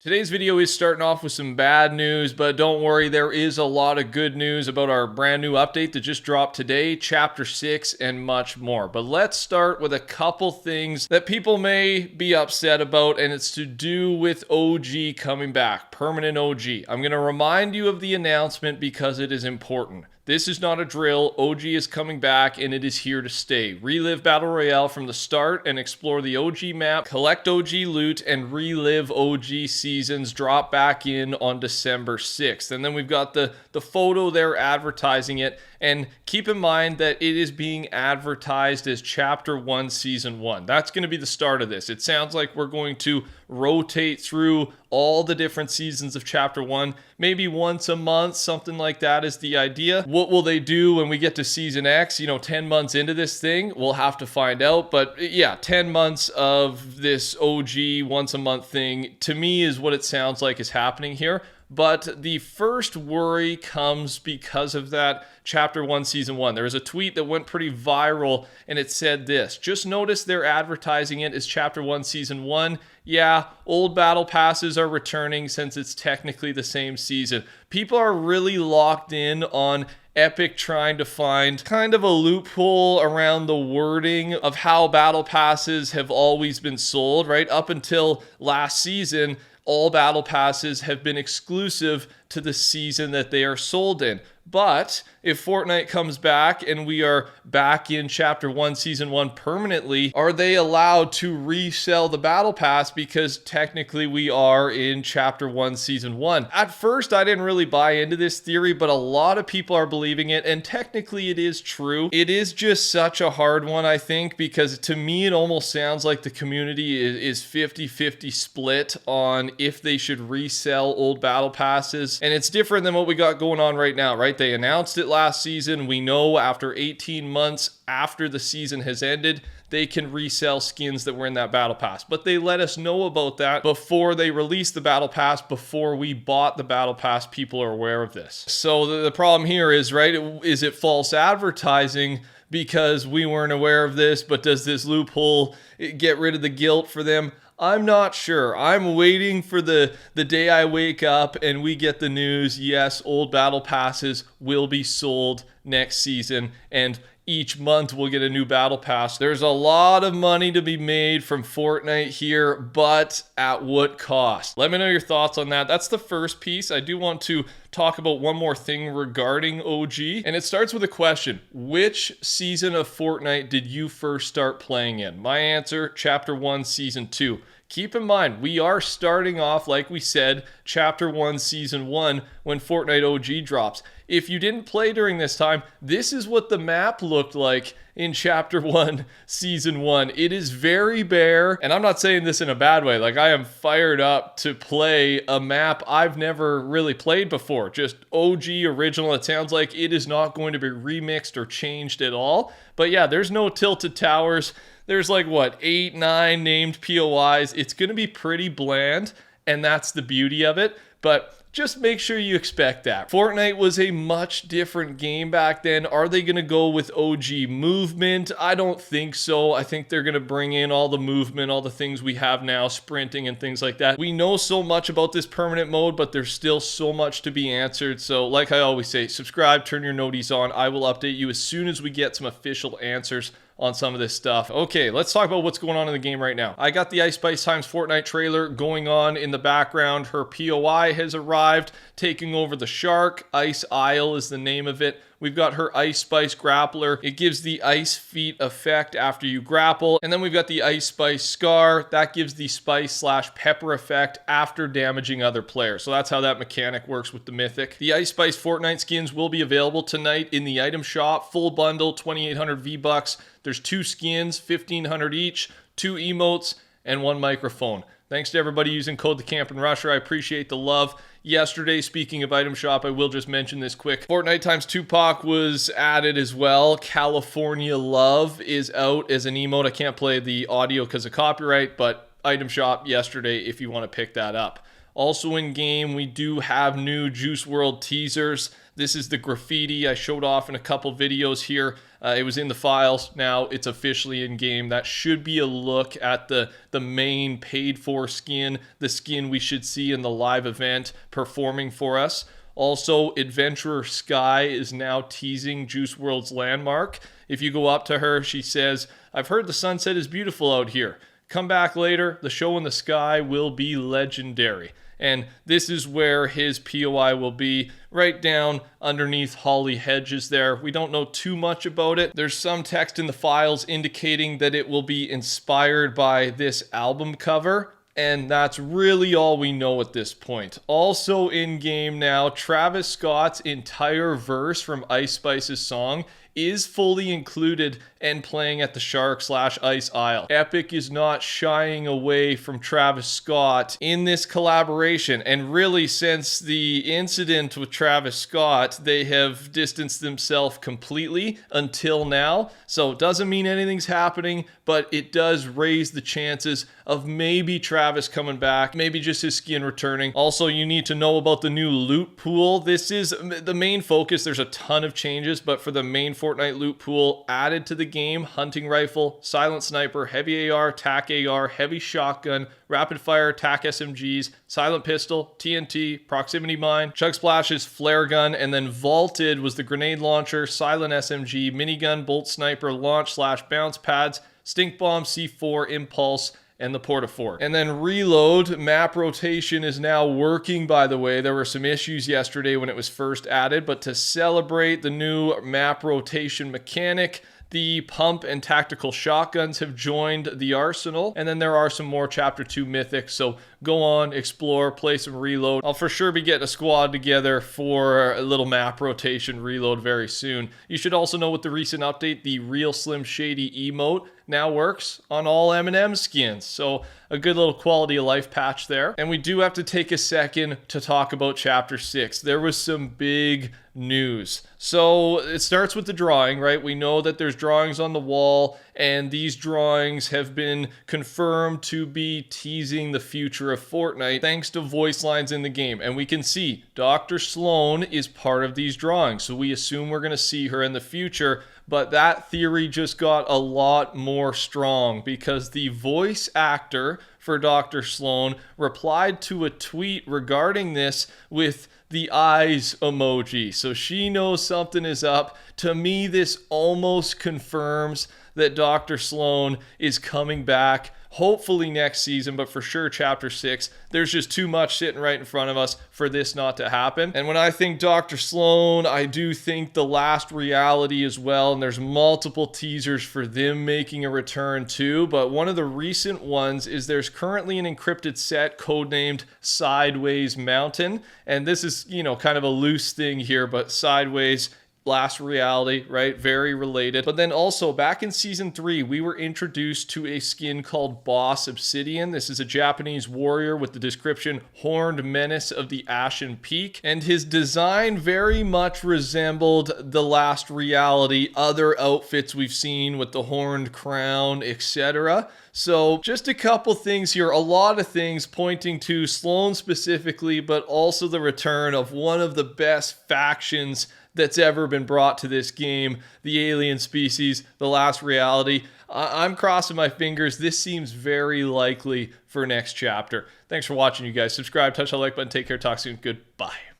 Today's video is starting off with some bad news, but don't worry, there is a lot of good news about our brand new update that just dropped today, Chapter 6, and much more. But let's start with a couple things that people may be upset about, and it's to do with OG coming back, permanent OG. I'm going to remind you of the announcement because it is important. This is not a drill. OG is coming back and it is here to stay. Relive Battle Royale from the start and explore the OG map, collect OG loot, and relive OG seasons. Drop back in on December 6th. And then we've got the photo there advertising it. And keep in mind that it is being advertised as Chapter 1, Season 1. That's going to be the start of this. It sounds like we're going to rotate through all the different seasons of Chapter 1. Maybe once a month, something like that is the idea. What will they do when we get to Season X? 10 months into this thing? We'll have to find out. But yeah, 10 months of this OG once a month thing, to me, is what it sounds like is happening here. But the first worry comes because of that Chapter 1, Season 1. There was a tweet that went pretty viral, and it said this. Just notice they're advertising it as Chapter 1, Season 1. Yeah, old battle passes are returning since it's technically the same season. People are really locked in on Epic trying to find kind of a loophole around the wording of how battle passes have always been sold, right? Up until last season, all battle passes have been exclusive to the season that they are sold in. But if Fortnite comes back and we are back in Chapter 1, Season 1 permanently, are they allowed to resell the Battle Pass because technically we are in Chapter 1, Season 1? At first, I didn't really buy into this theory, but a lot of people are believing it, and technically it is true. It is just such a hard one, I think, because to me it almost sounds like the community is 50-50 split on if they should resell old Battle Passes, and it's different than what we got going on right now, right? They announced it last season. We know after 18 months after the season has ended, they can resell skins that were in that battle pass. But they let us know about that before they released the battle pass, before we bought the battle pass. People are aware of this. So the problem here is, right, is it false advertising because we weren't aware of this, but does this loophole get rid of the guilt for them? I'm not sure. I'm waiting for the day I wake up and we get the news, yes, old battle passes will be sold next season, and each month we'll get a new battle pass. There's a lot of money to be made from Fortnite here, but at what cost? Let me know your thoughts on that. That's the first piece. I do want to talk about one more thing regarding OG, and it starts with a question. Which season of Fortnite did you first start playing in? My answer, Chapter 1, Season 2. Keep in mind, we are starting off, like we said, Chapter 1, Season 1 when Fortnite OG drops. If you didn't play during this time, this is what the map looked like in Chapter 1, Season 1. It is very bare, and I'm not saying this in a bad way. Like, I am fired up to play a map I've never really played before. Just OG original. It sounds like it is not going to be remixed or changed at all. But yeah, there's no tilted towers. There's like, 8, 9 named POIs. It's going to be pretty bland, and that's the beauty of it. But just make sure you expect that. Fortnite was a much different game back then. Are they going to go with OG movement? I don't think so. I think they're going to bring in all the movement, all the things we have now, sprinting and things like that. We know so much about this permanent mode, but there's still so much to be answered. So like I always say, subscribe, turn your noties on. I will update you as soon as we get some official answers on some of this stuff. Okay, let's talk about what's going on in the game right now. I got the Ice Spice times Fortnite trailer going on in the background. Her POI has arrived, taking over the shark. Ice Isle is the name of it. We've got her Ice Spice grappler. It gives the ice feet effect after you grapple. And then we've got the Ice Spice scar. That gives the spice/pepper effect after damaging other players. So that's how that mechanic works with the Mythic. The Ice Spice Fortnite skins will be available tonight in the item shop. Full bundle, 2,800 V-Bucks. There's 2 skins, 1,500 each, 2 emotes, and 1 microphone. Thanks to everybody using code TheCampingRusher. I appreciate the love. Yesterday, speaking of item shop, I will just mention this quick. Fortnite times Tupac was added as well. California Love is out as an emote. I can't play the audio because of copyright, but item shop yesterday if you want to pick that up. Also in game, we do have new Juice WRLD teasers. This is the graffiti I showed off in a couple videos here. It was in the files. Now it's officially in game. That should be a look at the main paid for skin, the skin we should see in the live event performing for us. Also, Adventurer Sky is now teasing Juice WRLD's landmark. If you go up to her, she says, "I've heard the sunset is beautiful out here. Come back later. The show in the sky will be legendary." And this is where his POI will be, right down underneath Holly Hedges there. We don't know too much about it. There's some text in the files indicating that it will be inspired by this album cover. And that's really all we know at this point. Also in game now, Travis Scott's entire verse from Ice Spice's song is fully included and playing at the Shark/Ice aisle. Epic is not shying away from Travis Scott in this collaboration. And really, since the incident with Travis Scott, they have distanced themselves completely until now. So it doesn't mean anything's happening, but it does raise the chances of maybe Travis coming back, maybe just his skin returning. Also, you need to know about the new loot pool. This is the main focus. There's a ton of changes, but for the main Fortnite loot pool added to the game, hunting rifle, silent sniper, heavy AR, TAC AR, heavy shotgun, rapid fire, TAC SMGs, silent pistol, TNT, proximity mine, Chug Splash's flare gun, and then vaulted was the grenade launcher, silent SMG, minigun, bolt sniper, launch/bounce pads, stink bomb, C4, impulse, and the Porta-Fort. And then reload, map rotation is now working, by the way. There were some issues yesterday when it was first added, but to celebrate the new map rotation mechanic, the pump and tactical shotguns have joined the arsenal. And then there are some more Chapter 2 mythics. So go on, explore, play some reload. I'll for sure be getting a squad together for a little map rotation reload very soon. You should also know with the recent update, the Real Slim Shady emote now works on all Eminem skins. So a good little quality of life patch there. And we do have to take a second to talk about Chapter 6. There was some big news. So it starts with the drawing, right? We know that there's drawings on the wall, and these drawings have been confirmed to be teasing the future of Fortnite thanks to voice lines in the game. And we can see Dr. Sloan is part of these drawings. So we assume we're going to see her in the future. But that theory just got a lot more strong because the voice actor for Dr. Sloan replied to a tweet regarding this with the eyes emoji. So she knows something is up. To me, this almost confirms that Dr. Sloan is coming back, hopefully next season, but for sure Chapter 6. There's just too much sitting right in front of us for this not to happen. And when I think Dr. Sloan, I do think The Last Reality as well, and there's multiple teasers for them making a return too, but one of the recent ones is there's currently an encrypted set codenamed Sideways Mountain, and this is, kind of a loose thing here, but Sideways, Last Reality, right? Very related. But then also back in season 3, we were introduced to a skin called Boss Obsidian. This is a Japanese warrior with the description Horned Menace of the Ashen Peak. And his design very much resembled the Last Reality, other outfits we've seen with the horned crown, etc. So just a couple things here, a lot of things pointing to Sloan specifically, but also the return of one of the best factions that's ever been brought to this game, the alien species, The Last Reality. I'm crossing my fingers. This seems very likely for next chapter. Thanks for watching, you guys. Subscribe, touch the like button. Take care. Talk soon. Goodbye.